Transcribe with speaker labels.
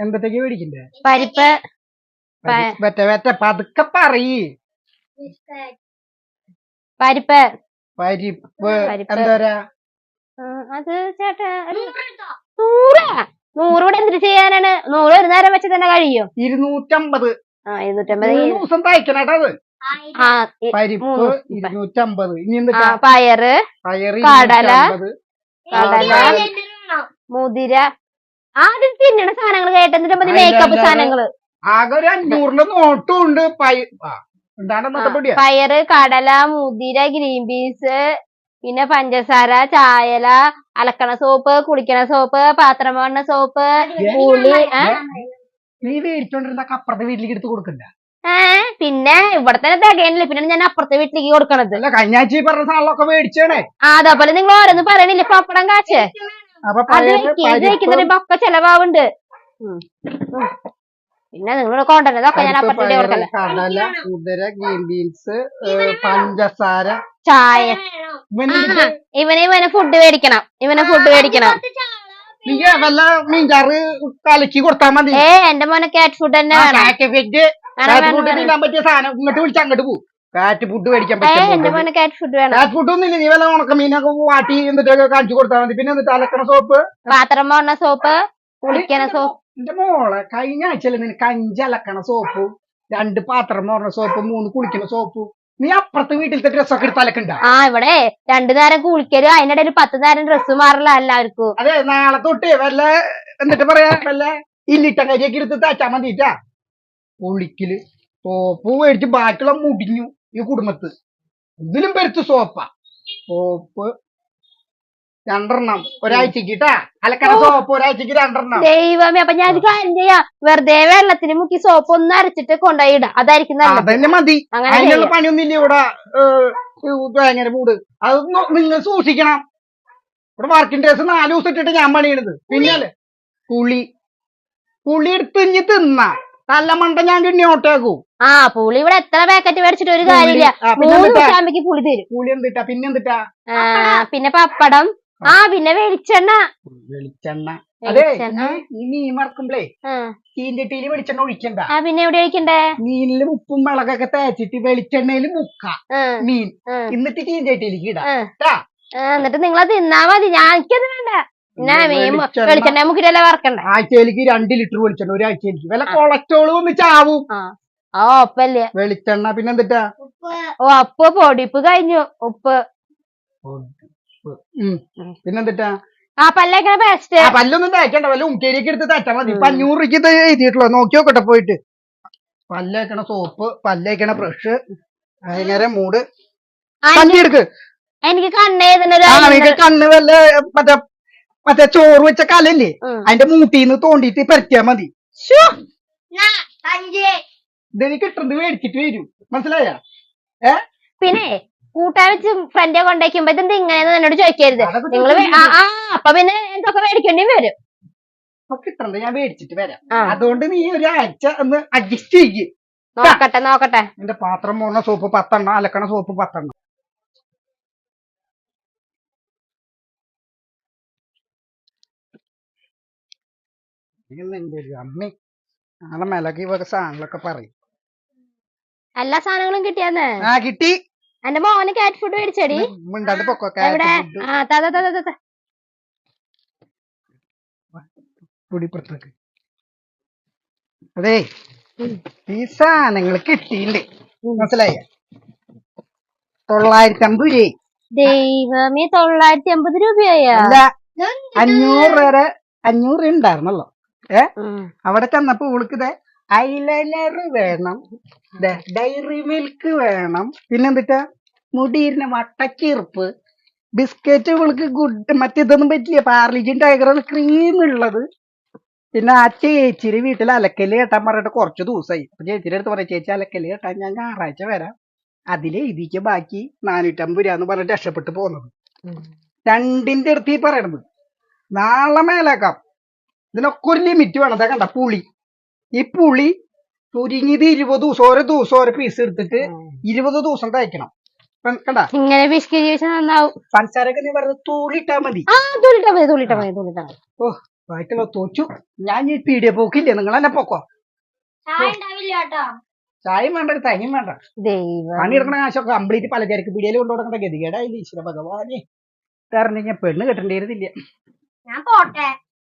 Speaker 1: എന്തൊക്കെ മേടിക്കണ്ടേ?
Speaker 2: പരിപ്പ്
Speaker 1: പതുക്കെ പറയ്.
Speaker 2: പരിപ്പ്
Speaker 1: പരിപ്പ് എന്തോരാ?
Speaker 2: അത് ചേട്ടാ 100 കൂടെ എന്തിട്ട് ചെയ്യാനാണ്? 100 ഒരു നേരം വെച്ച് തന്നെ കഴിയും.
Speaker 1: 250.
Speaker 2: 250
Speaker 1: ദിവസം തയ്ക്കണത്. പരിപ്പ് 250. ഇനി എന്താ?
Speaker 2: പയറ്, കടല, മുതിര, ആദ്യം തിന്നണ സാധനങ്ങൾ കേട്ടെന്നിട്ട് മേക്കപ്പ് സാധനങ്ങള്.
Speaker 1: ആകെ ഒരു 500 നോട്ടും ഉണ്ട്.
Speaker 2: പയറ്, കടല, മുതിര, ഗ്രീൻ പീസ്, പിന്നെ പഞ്ചസാര, ചായല, അലക്കണ സോപ്പ്, കുളിക്കണ സോപ്പ്, പാത്രം പോണ സോപ്പ്, പുളി.
Speaker 1: നീ മേടിച്ചോണ്ടിരുന്ന അപ്പുറത്തെ വീട്ടിലേക്ക് എടുത്ത് കൊടുക്കണ്ട.
Speaker 2: പിന്നെ ഇവിടെ തന്നെ തികയണില്ല, പിന്നെ ഞാൻ അപ്പുറത്തെ വീട്ടിലേക്ക് കൊടുക്കണത്.
Speaker 1: കഴിഞ്ഞ ആഴ്ച പറഞ്ഞ സാധനങ്ങളൊക്കെ മേടിച്ചേ.
Speaker 2: അതേപോലെ നിങ്ങൾ ഓരോന്ന് പറയണില്ല. പപ്പടം കാച്ചേ ഒക്കെ ചെലവാവുണ്ട്. പിന്നെ നിങ്ങൾ കൊണ്ടുവന്നതൊക്കെ ഞാൻ അപ്പുറത്തെ കൊടുക്കല്ലേ.
Speaker 1: കടല, മുതിര, ഗ്രീൻ ബീൻസ്, പഞ്ചസാര,
Speaker 2: ചായ. ഇവനെ ഫുഡ് മേടിക്കണം.
Speaker 1: വല്ല മീൻചാറ് കലക്കി കൊടുത്താ മതി.
Speaker 2: എന്റെ മോനെ കാറ്റ് ഫുഡ് തന്നെ
Speaker 1: പറ്റിയ സാധനം ഇങ്ങോട്ട് വിളിച്ച് അങ്ങോട്ട് പോകും. കാറ്റ് ഫുഡ് മേടിക്കാൻ
Speaker 2: എന്റെ മോനെ കാറ്റ് ഫുഡ് വേണം.
Speaker 1: കാറ്റ് ഫുഡ് ഒന്നും ഇല്ല. നീ വല്ല ഉണക്ക മീനൊക്കെ വാട്ടി എന്നിട്ടൊക്കെ കാണിച്ചു കൊടുത്താൽ മതി. പിന്നെ എന്നിട്ട് അലക്കണ സോപ്പ്,
Speaker 2: പാത്രം പോണ സോപ്പ്, കുളിക്കണ സോപ്പ്.
Speaker 1: എന്റെ മോളെ കഴിഞ്ഞ ആഴ്ചയല്ലേ നിനക്ക് 5 അലക്കണ സോപ്പും 2 പാത്രം പോണ സോപ്പും 3 കുളിക്കണ സോപ്പും. നീ അപ്പുറത്തെ വീട്ടിലത്തെ ഡ്രസ്സൊക്കെ എടുത്ത് അലക്കണ്ട.
Speaker 2: ഇവിടെ 2 നേരം കുളിക്കല്, അതിനിടയിൽ 10 നേരം ഡ്രസ്സ് മാറില്ല എല്ലാവർക്കും.
Speaker 1: അതെ, നാളെ തൊട്ട് വല്ല എന്നിട്ട് പറയാ വല്ല ഇല്ലിട്ട കരിയൊക്കെ എടുത്ത് തേച്ചാ മതിട്ടാ. കുളിക്കല് സോപ്പ് മേടിച്ച് ബാക്കിയുള്ള മുടിഞ്ഞു ഈ കുടുംബത്ത്. ഇതിലും പെരുത്ത് സോപ്പാ. Soap 2 ഒരാഴ്ചക്ക് അലക്കണ soap ഒരാഴ്ചക്ക് 2.
Speaker 2: ദൈവമേ, അപ്പൊ ഞാൻ കാര്യം ചെയ്യാ, വെറുതെ വെള്ളത്തിന് മുക്കി സോപ്പ് ഒന്ന് അരച്ചിട്ട് കൊണ്ടുപോയിടാം. അതായിരിക്കും
Speaker 1: അതന്നെ മതി. അതിനുള്ള പണിയൊന്നുമില്ല ഇവിടെ. ഭയങ്കര മൂട്. അത് നിങ്ങൾ സൂക്ഷിക്കണം. ഇവിടെ വർക്കിംഗ് ഡേയ്സ് 4 ദിവസം ഇട്ടിട്ട് ഞാൻ പണിയണത്. പിന്നല്ലേ പുളി എടുത്ത് ഇഞ്ഞ് തിന്ന നല്ല മണ്ട ഞാൻ കിണ്ണിയോട്ടേക്കൂ.
Speaker 2: പുളി ഇവിടെ എത്ര പാക്കറ്റ് മേടിച്ചിട്ട് ഒരു കാര്യമില്ല. 3 ദിവസമാകുമ്പോ പുളി തരും.
Speaker 1: പുളി എന്തിട്ടാ? പിന്നെന്തിട്ടാ?
Speaker 2: പിന്നെ പപ്പടം, പിന്നെ വെളിച്ചെണ്ണ.
Speaker 1: അതെ, ഈ മീൻ വറക്കുമ്പളേ ചീഞ്ചട്ടിയില് വെളിച്ചെണ്ണ ഒഴിക്കണ്ട.
Speaker 2: പിന്നെ എവിടെ ഒഴിക്കണ്ടേ?
Speaker 1: മീനില് ഉപ്പും മുളകൊക്കെ തേച്ചിട്ട് വെളിച്ചെണ്ണയിൽ മുക്ക മീൻ, എന്നിട്ട് ചീഞ്ചട്ടിയിലേക്ക് ഇടാ.
Speaker 2: എന്നിട്ട് നിങ്ങളത് തിന്നാ മതി. എനിക്കത് വേണ്ട. വെളിച്ചെണ്ണ മുക്കിട്ടല്ലേ വറക്കണ്ട.
Speaker 1: ആഴ്ചയിലേക്ക് 2 ലിറ്റർ വെളിച്ചെണ്ണ ഒരാഴ്ചയിലേക്ക്. വല്ല കൊളസ്ട്രോള് വന്ന് ചാവും.
Speaker 2: ഒപ്പല്ലേ
Speaker 1: വെളിച്ചെണ്ണ. പിന്നെന്തിട്ടാ?
Speaker 2: ഉപ്പ് പൊടിപ്പ് കഴിഞ്ഞു. ഉപ്പ്
Speaker 1: പിന്നെന്തിട്ടാ?
Speaker 2: പല്ലേക്കണ പേസ്റ്റ്.
Speaker 1: പല്ലൊന്നും തേക്കണ്ട. വല്ല ഉംക്കേരിയൊക്കെ എടുത്ത് തേച്ചാ മതി. 500 രൂപയ്ക്ക് എഴുതിയിട്ടുള്ളൂ. നോക്കി നോക്കട്ടെ പോയിട്ട്. പല്ലേക്കണ സോപ്പ്, പല്ലേക്കണ ബ്രഷ്, ഭയങ്കര മൂട്. കണ്ണെടുക്ക്.
Speaker 2: എനിക്ക്
Speaker 1: കണ്ണ് വല്ല മറ്റേ ചോറ് വെച്ച കലല്ലേ, അതിന്റെ മൂട്ടിന്ന് തോണ്ടിട്ട് പരത്തിയാ മതി. ഇതെനിക്ക് കിട്ടുന്നത് മേടിച്ചിട്ട് വരും. മനസ്സിലായ?
Speaker 2: പിന്നെ കൂട്ടാൻ വെച്ച് ഫ്രണ്ടെ കൊണ്ടേക്കുമ്പോ ഇതെന്താ ഇങ്ങനെയെന്ന് എന്നോട് ചോദിക്കരുത് നിങ്ങൾ. അപ്പൊ പിന്നെ എന്തൊക്കെ മേടിക്കേണ്ടി വരും.
Speaker 1: കിട്ടണ്ട, ഞാൻ മേടിച്ചിട്ട് വരാം. അതുകൊണ്ട് നീ ഒരാഴ്ച ഒന്ന് അഡ്ജസ്റ്റ് ചെയ്യ്.
Speaker 2: നോക്കട്ടെ.
Speaker 1: എന്റെ പാത്രം പോണ സോപ്പ് 10, അലക്കണ സോപ്പ് 10. അമ്മേ നാളെ മെലക്ക് വക സാധനങ്ങളൊക്കെ പറയും.
Speaker 2: എല്ലാ സാധനങ്ങളും കിട്ടിയാന്ന്?
Speaker 1: കിട്ടി.
Speaker 2: എന്റെ മോന് കാറ്റ് ഫുഡ് മേടിച്ചടി.
Speaker 1: അതെ, ഈ സാധനങ്ങൾ കിട്ടിയില്ലേ? മനസ്സിലായ? 950 രൂപ.
Speaker 2: ദൈവമേ, 950 രൂപയായ?
Speaker 1: 500 ഉണ്ടായിരുന്നല്ലോ. അവിടെ ചെന്നപ്പോ ഇവൾക്ക് ഐലൈനർ വേണം, ഡയറി മിൽക്ക് വേണം, പിന്നെന്തിട്ടാ മുടിയിരുന്ന വട്ടച്ചീർപ്പ്, ബിസ്ക്കറ്റ് ഇവൾക്ക് ഗുഡ്. മറ്റേതൊന്നും പറ്റില്ല. പാർലിജിൻ ടൈഗർ ക്രീം ഉള്ളത്. പിന്നെ ആ ചേച്ചിയുടെ വീട്ടിൽ അലക്കല് കേട്ടാൻ പറഞ്ഞിട്ട് കുറച്ച് ദിവസമായി. അപ്പൊ ചേച്ചിയുടെ അടുത്ത് പറയാം, ചേച്ചി അലക്കല് കേട്ടാൻ ഞാൻ ഞായറാഴ്ച വരാം. അതിലെ ഇതിക്ക് ബാക്കി 450 രൂപ എന്ന് പറഞ്ഞിട്ട് രക്ഷപ്പെട്ട് പോകുന്നത്. 2ന്റെ അടുത്ത് ഈ പറയണത്. നാളെ മേലേക്കാം. ഇതിനൊക്കെ ഒരു ലിമിറ്റ് വേണം. അതാ കണ്ട പുളി. ഈ പുളി ചുരുങ്ങിയത് 20 ദിവസം, ഓരോ ദിവസം ഓരോ പീസ് എടുത്തിട്ട് 20 ദിവസം തയ്ക്കണം. കണ്ട
Speaker 2: ഇങ്ങനെ പിശുക്കി നന്നാവും.
Speaker 1: പഞ്ചസാരൊക്കെ നീ പറഞ്ഞത് തൂളിട്ടാ മതി.
Speaker 2: തൂളിട്ടാ മതി.
Speaker 1: ബാക്കിയുള്ള തോച്ചു. ഞാൻ ഈ പീടിയ പോക്കില്ലേ, നിങ്ങളെന്നെ പോക്കോ.
Speaker 3: ചായ ഉണ്ടാവില്ല കേട്ടോ.
Speaker 1: ചായയും വേണ്ട, ഒരു തനിയും വേണ്ട.
Speaker 2: ദൈവം.
Speaker 1: പണിയെടുക്കണ കാശൊക്കെ കംപ്ലീറ്റ് പലചരക്ക് പീടിയയിൽ കൊണ്ടുകൊടുക്കേണ്ട ഗതികേടായില്ല. ഈശ്വര ഭഗവാനെ, കാരണം ഞാൻ പെണ്ണ് കെട്ടേണ്ടിയിരുന്നില്ല.
Speaker 3: ഞാൻ പോട്ടെ.